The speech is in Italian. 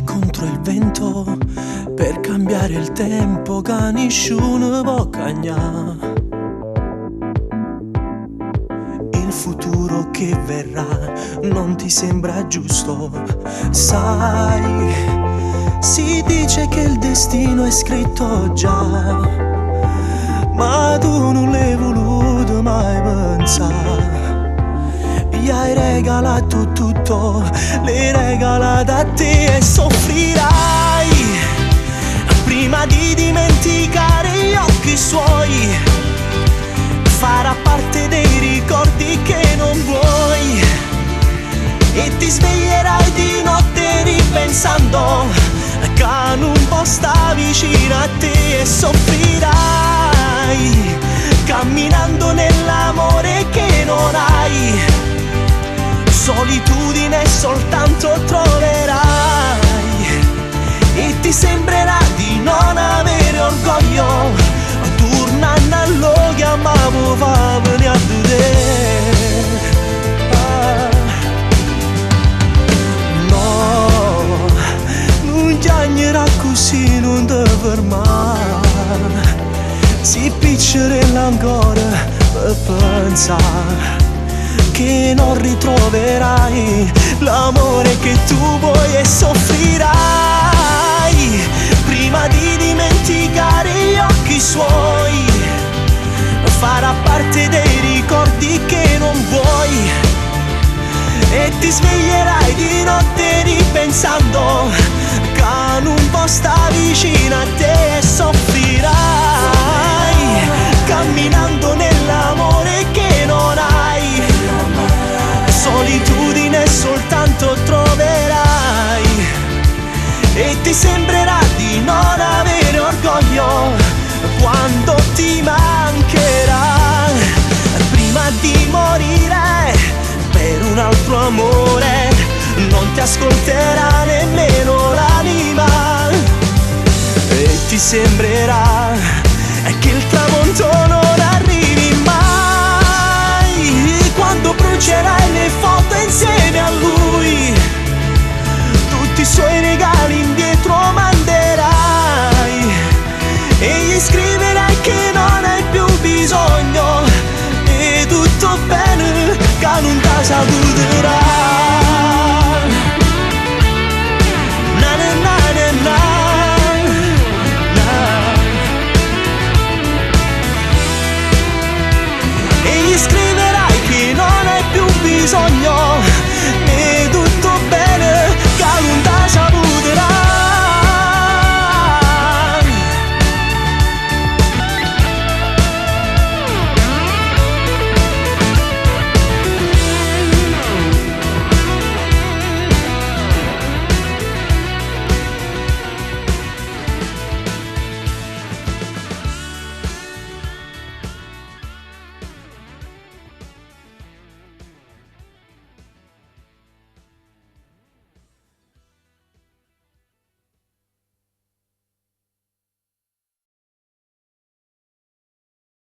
contro il vento per cambiare il tempo che nessuno può cagnare. Il futuro che verrà non ti sembra giusto, sai, si dice che il destino è scritto già, ma tu non l'hai voluto mai pensare. Gli hai regalato tutto, l'hai regalato a te e soffrirai prima di dimenticare gli occhi suoi. Farà parte dei ricordi che non vuoi e ti sveglierai di notte ripensando che non può stare vicino a te e soffrirai camminando nell'amore che non hai. Solitudine soltanto troverai e ti sembrerà di non avere orgoglio, tornando a lo chiamavo fa venire a vedere. No, non chiagnerà così, non ti fermare, si piccerella ancora per pensare che non ritroverai l'amore che tu vuoi e soffrirai prima di dimenticare gli occhi suoi. Farà parte dei ricordi che non vuoi e ti sveglierai di notte ripensando che non può stare vicino a te e soffrirai camminando nell'amore che non hai. Solitudine soltanto troverai e ti sembrerà di non avere orgoglio quando ti mancherà. Prima di morire per un altro amore non ti ascolterà nemmeno l'anima e ti sembrerà che il tramonto non arrivi mai. Quando brucerai le foto insieme a lui, tutti i suoi regali indietro manderai e gli scriverai che non hai più bisogno e tutto bene che non ti saluterà. Na na na na na, na. E gli scriverai che non hai più bisogno e tu